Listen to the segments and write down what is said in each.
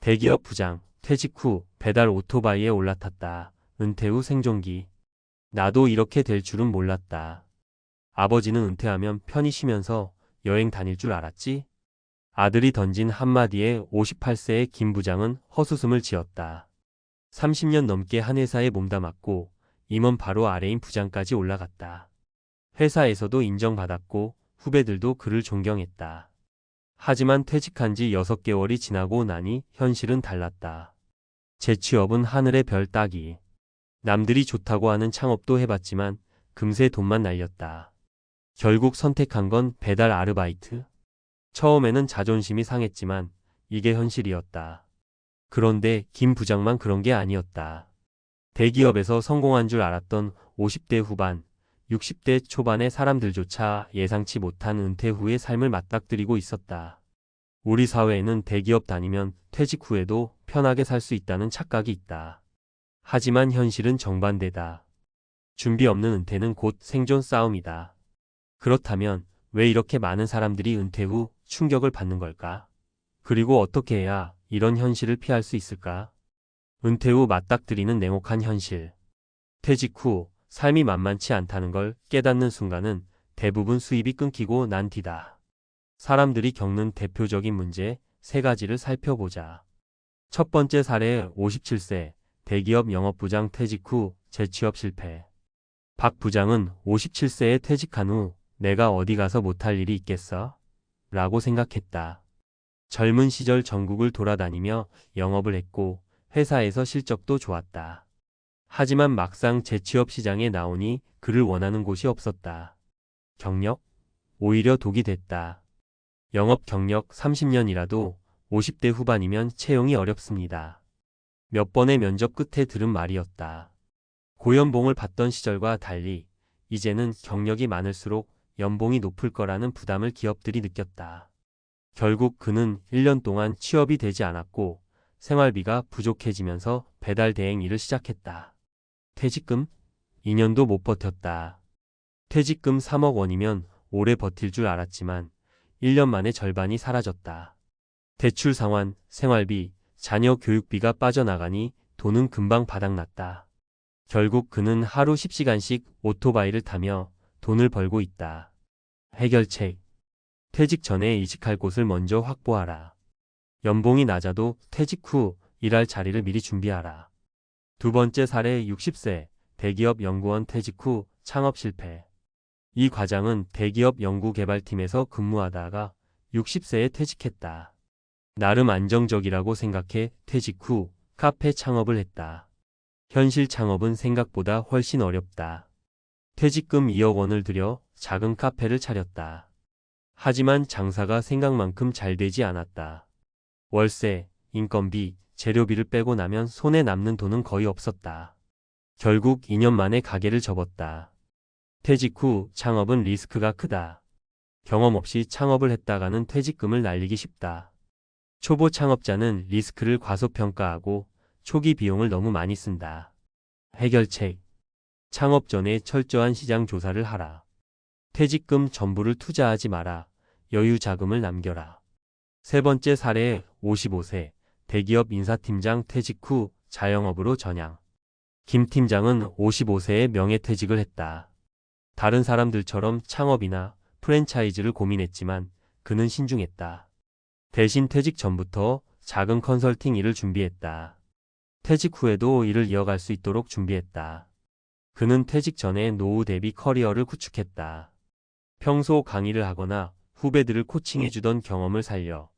대기업 부장, 퇴직 후 배달 오토바이에 올라탔다. 은퇴 후 생존기. 나도 이렇게 될 줄은 몰랐다. 아버지는 은퇴하면 편히 쉬면서 여행 다닐 줄 알았지? 아들이 던진 한마디에 58세의 김 부장은 헛웃음을 지었다. 30년 넘게 한 회사에 몸담았고 임원 바로 아래인 부장까지 올라갔다. 회사에서도 인정받았고 후배들도 그를 존경했다. 하지만 퇴직한 지 6개월이 지나고 나니 현실은 달랐다. 재취업은 하늘의 별 따기. 남들이 좋다고 하는 창업도 해봤지만 금세 돈만 날렸다. 결국 선택한 건 배달 아르바이트. 처음에는 자존심이 상했지만 이게 현실이었다. 그런데 김 부장만 그런 게 아니었다. 대기업에서 성공한 줄 알았던 50대 후반, 60대 초반의 사람들조차 예상치 못한 은퇴 후의 삶을 맞닥뜨리고 있었다. 우리 사회에는 대기업 다니면 퇴직 후에도 편하게 살 수 있다는 착각이 있다. 하지만 현실은 정반대다. 준비 없는 은퇴는 곧 생존 싸움이다. 그렇다면 왜 이렇게 많은 사람들이 은퇴 후 충격을 받는 걸까? 그리고 어떻게 해야 이런 현실을 피할 수 있을까? 은퇴 후 맞닥뜨리는 냉혹한 현실. 퇴직 후 삶이 만만치 않다는 걸 깨닫는 순간은 대부분 수입이 끊기고 난 뒤다. 사람들이 겪는 대표적인 문제 3가지를 살펴보자. 첫 번째 사례 57세 대기업 영업부장 퇴직 후 재취업 실패. 박 부장은 57세에 퇴직한 후 내가 어디 가서 못할 일이 있겠어? 라고 생각했다. 젊은 시절 전국을 돌아다니며 영업을 했고 회사에서 실적도 좋았다. 하지만 막상 재취업 시장에 나오니 그를 원하는 곳이 없었다. 경력? 오히려 독이 됐다. 영업 경력 30년이라도 50대 후반이면 채용이 어렵습니다. 몇 번의 면접 끝에 들은 말이었다. 고연봉을 받던 시절과 달리 이제는 경력이 많을수록 연봉이 높을 거라는 부담을 기업들이 느꼈다. 결국 그는 1년 동안 취업이 되지 않았고 생활비가 부족해지면서 배달 대행 일을 시작했다. 퇴직금? 2년도 못 버텼다. 퇴직금 3억 원이면 오래 버틸 줄 알았지만 1년 만에 절반이 사라졌다. 대출 상환, 생활비, 자녀 교육비가 빠져나가니 돈은 금방 바닥났다. 결국 그는 하루 10시간씩 오토바이를 타며 돈을 벌고 있다. 해결책. 퇴직 전에 이직할 곳을 먼저 확보하라. 연봉이 낮아도 퇴직 후 일할 자리를 미리 준비하라. 두 번째 사례 60세 대기업 연구원 퇴직 후 창업 실패. 이 과장은 대기업 연구개발팀에서 근무하다가 60세에 퇴직했다. 나름 안정적이라고 생각해 퇴직 후 카페 창업을 했다. 현실 창업은 생각보다 훨씬 어렵다. 퇴직금 2억 원을 들여 작은 카페를 차렸다. 하지만 장사가 생각만큼 잘 되지 않았다. 월세, 인건비, 재료비를 빼고 나면 손에 남는 돈은 거의 없었다. 결국 2년 만에 가게를 접었다. 퇴직 후 창업은 리스크가 크다. 경험 없이 창업을 했다가는 퇴직금을 날리기 쉽다. 초보 창업자는 리스크를 과소평가하고 초기 비용을 너무 많이 쓴다. 해결책. 창업 전에 철저한 시장 조사를 하라. 퇴직금 전부를 투자하지 마라. 여유 자금을 남겨라. 세 번째 사례 55세 대기업 인사팀장 퇴직 후 자영업으로 전향. 김 팀장은 55세에 명예퇴직을 했다. 다른 사람들처럼 창업이나 프랜차이즈를 고민했지만 그는 신중했다. 대신 퇴직 전부터 작은 컨설팅 일을 준비했다. 퇴직 후에도 일을 이어갈 수 있도록 준비했다. 그는 퇴직 전에 노후 대비 커리어를 구축했다. 평소 강의를 하거나 후배들을 코칭해주던 경험을 살려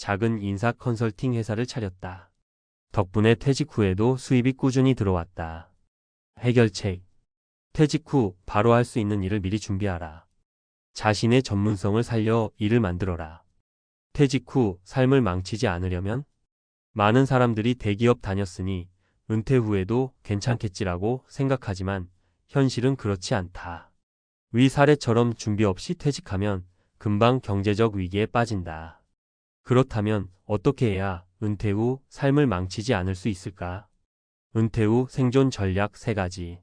작은 인사 컨설팅 회사를 차렸다. 덕분에 퇴직 후에도 수입이 꾸준히 들어왔다. 해결책. 퇴직 후 바로 할 수 있는 일을 미리 준비하라. 자신의 전문성을 살려 일을 만들어라. 퇴직 후 삶을 망치지 않으려면 많은 사람들이 대기업 다녔으니 은퇴 후에도 괜찮겠지라고 생각하지만 현실은 그렇지 않다. 위 사례처럼 준비 없이 퇴직하면 금방 경제적 위기에 빠진다. 그렇다면 어떻게 해야 은퇴 후 삶을 망치지 않을 수 있을까? 은퇴 후 생존 전략 3가지.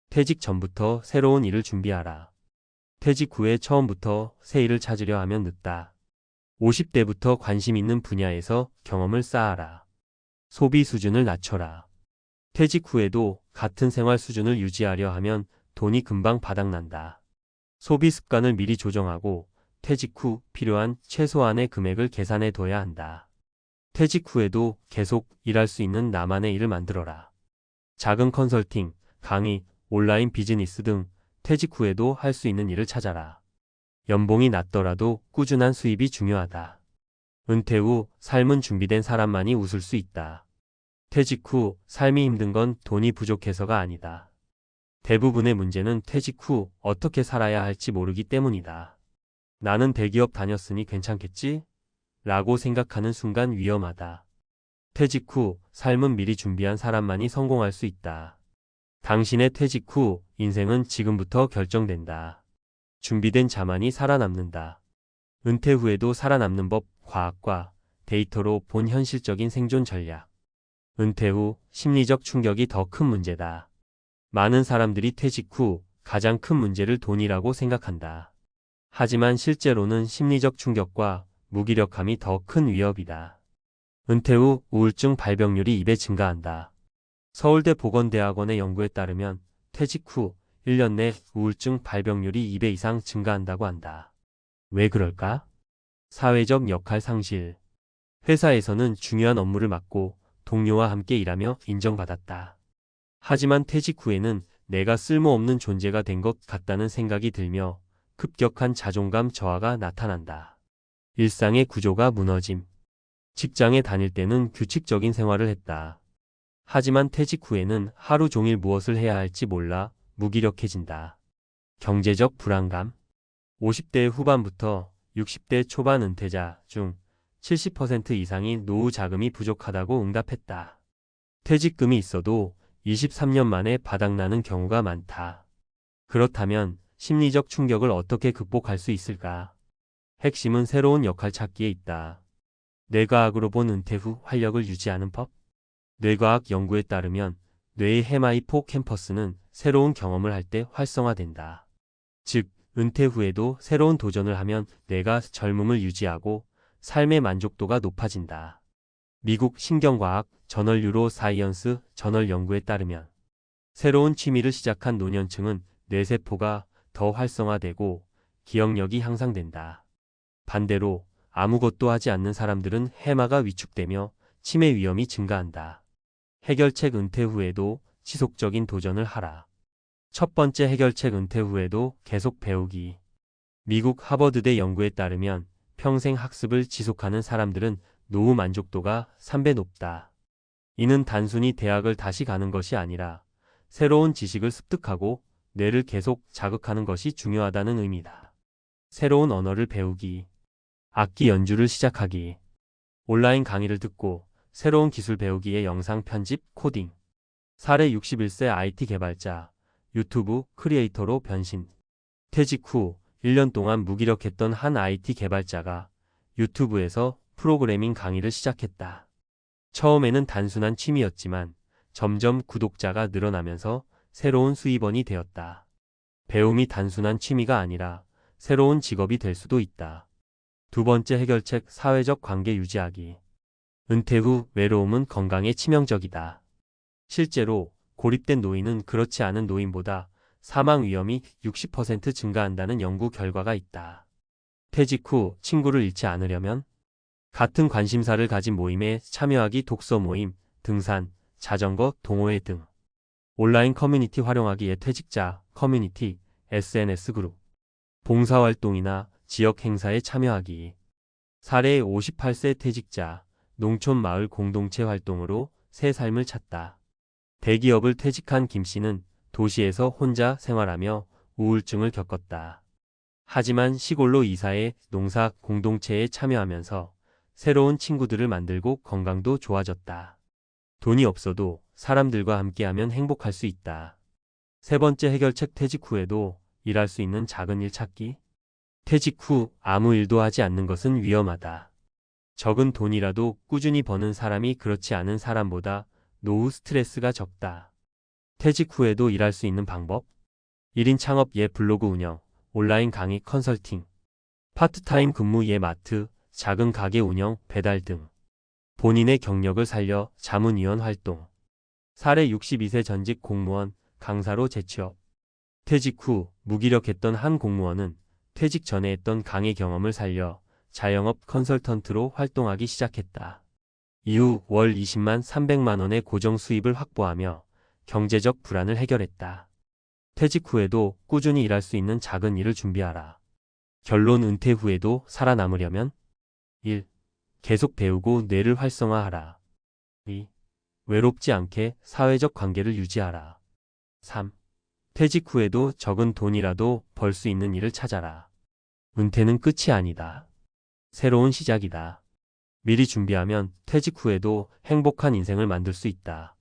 퇴직 전부터 새로운 일을 준비하라. 퇴직 후에 처음부터 새 일을 찾으려 하면 늦다. 50대부터 관심 있는 분야에서 경험을 쌓아라. 소비 수준을 낮춰라. 퇴직 후에도 같은 생활 수준을 유지하려 하면 돈이 금방 바닥난다. 소비 습관을 미리 조정하고 퇴직 후 필요한 최소한의 금액을 계산해 둬야 한다. 퇴직 후에도 계속 일할 수 있는 나만의 일을 만들어라. 작은 컨설팅, 강의, 온라인 비즈니스 등 퇴직 후에도 할 수 있는 일을 찾아라. 연봉이 낮더라도 꾸준한 수입이 중요하다. 은퇴 후 삶은 준비된 사람만이 웃을 수 있다. 퇴직 후 삶이 힘든 건 돈이 부족해서가 아니다. 대부분의 문제는 퇴직 후 어떻게 살아야 할지 모르기 때문이다. 나는 대기업 다녔으니 괜찮겠지? 라고 생각하는 순간 위험하다. 퇴직 후 삶은 미리 준비한 사람만이 성공할 수 있다. 당신의 퇴직 후 인생은 지금부터 결정된다. 준비된 자만이 살아남는다. 은퇴 후에도 살아남는 법, 과학과 데이터로 본 현실적인 생존 전략. 은퇴 후 심리적 충격이 더 큰 문제다. 많은 사람들이 퇴직 후 가장 큰 문제를 돈이라고 생각한다. 하지만 실제로는 심리적 충격과 무기력함이 더 큰 위협이다. 은퇴 후 우울증 발병률이 2배 증가한다. 서울대 보건대학원의 연구에 따르면 퇴직 후 1년 내 우울증 발병률이 2배 이상 증가한다고 한다. 왜 그럴까? 사회적 역할 상실. 회사에서는 중요한 업무를 맡고 동료와 함께 일하며 인정받았다. 하지만 퇴직 후에는 내가 쓸모없는 존재가 된 것 같다는 생각이 들며 급격한 자존감 저하가 나타난다. 일상의 구조가 무너짐. 직장에 다닐 때는 규칙적인 생활을 했다. 하지만 퇴직 후에는 하루 종일 무엇을 해야 할지 몰라 무기력해진다. 경제적 불안감. 50대 후반부터 60대 초반 은퇴자 중 70% 이상이 노후 자금이 부족하다고 응답했다. 퇴직금이 있어도 23년 만에 바닥나는 경우가 많다. 그렇다면 심리적 충격을 어떻게 극복할 수 있을까? 핵심은 새로운 역할 찾기에 있다. 뇌과학으로 본 은퇴 후 활력을 유지하는 법? 뇌과학 연구에 따르면 뇌의 해마이포 캠퍼스는 새로운 경험을 할 때 활성화된다. 즉, 은퇴 후에도 새로운 도전을 하면 뇌가 젊음을 유지하고 삶의 만족도가 높아진다. 미국 신경과학 저널 유로 사이언스 저널 연구에 따르면 새로운 취미를 시작한 노년층은 뇌세포가 더 활성화되고 기억력이 향상된다. 반대로 아무것도 하지 않는 사람들은 해마가 위축되며 치매 위험이 증가한다. 해결책 은퇴 후에도 지속적인 도전을 하라. 첫 번째 해결책 은퇴 후에도 계속 배우기. 미국 하버드대 연구에 따르면 평생 학습을 지속하는 사람들은 노후 만족도가 3배 높다. 이는 단순히 대학을 다시 가는 것이 아니라 새로운 지식을 습득하고 뇌를 계속 자극하는 것이 중요하다는 의미다. 새로운 언어를 배우기. 악기 연주를 시작하기. 온라인 강의를 듣고 새로운 기술 배우기에 영상 편집, 코딩. 사례 61세 IT 개발자, 유튜브 크리에이터로 변신. 퇴직 후 1년 동안 무기력했던 한 IT 개발자가 유튜브에서 프로그래밍 강의를 시작했다. 처음에는 단순한 취미였지만 점점 구독자가 늘어나면서 새로운 수입원이 되었다. 배움이 단순한 취미가 아니라 새로운 직업이 될 수도 있다. 두 번째 해결책 사회적 관계 유지하기. 은퇴 후 외로움은 건강에 치명적이다. 실제로 고립된 노인은 그렇지 않은 노인보다 사망 위험이 60% 증가한다는 연구 결과가 있다. 퇴직 후 친구를 잃지 않으려면 같은 관심사를 가진 모임에 참여하기, 독서 모임, 등산, 자전거, 동호회 등. 온라인 커뮤니티 활용하기에 퇴직자, 커뮤니티, SNS 그룹, 봉사활동이나 지역 행사에 참여하기. 사례 58세 퇴직자, 농촌 마을 공동체 활동으로 새 삶을 찾다. 대기업을 퇴직한 김 씨는 도시에서 혼자 생활하며 우울증을 겪었다. 하지만 시골로 이사해 농사 공동체에 참여하면서 새로운 친구들을 만들고 건강도 좋아졌다. 돈이 없어도 사람들과 함께하면 행복할 수 있다. 세 번째 해결책 퇴직 후에도 일할 수 있는 작은 일 찾기. 퇴직 후 아무 일도 하지 않는 것은 위험하다. 적은 돈이라도 꾸준히 버는 사람이 그렇지 않은 사람보다 노후 스트레스가 적다. 퇴직 후에도 일할 수 있는 방법. 1인 창업 예 블로그 운영, 온라인 강의 컨설팅, 파트타임 근무 예 마트, 작은 가게 운영, 배달 등. 본인의 경력을 살려 자문위원 활동. 사례 62세 전직 공무원 강사로 재취업. 퇴직 후 무기력했던 한 공무원은 퇴직 전에 했던 강의 경험을 살려 자영업 컨설턴트로 활동하기 시작했다. 이후 월 20만 300만 원의 고정 수입을 확보하며 경제적 불안을 해결했다. 퇴직 후에도 꾸준히 일할 수 있는 작은 일을 준비하라. 결론 은퇴 후에도 살아남으려면 1. 계속 배우고 뇌를 활성화하라. 2. 외롭지 않게 사회적 관계를 유지하라. 3. 퇴직 후에도 적은 돈이라도 벌 수 있는 일을 찾아라. 은퇴는 끝이 아니다. 새로운 시작이다. 미리 준비하면 퇴직 후에도 행복한 인생을 만들 수 있다.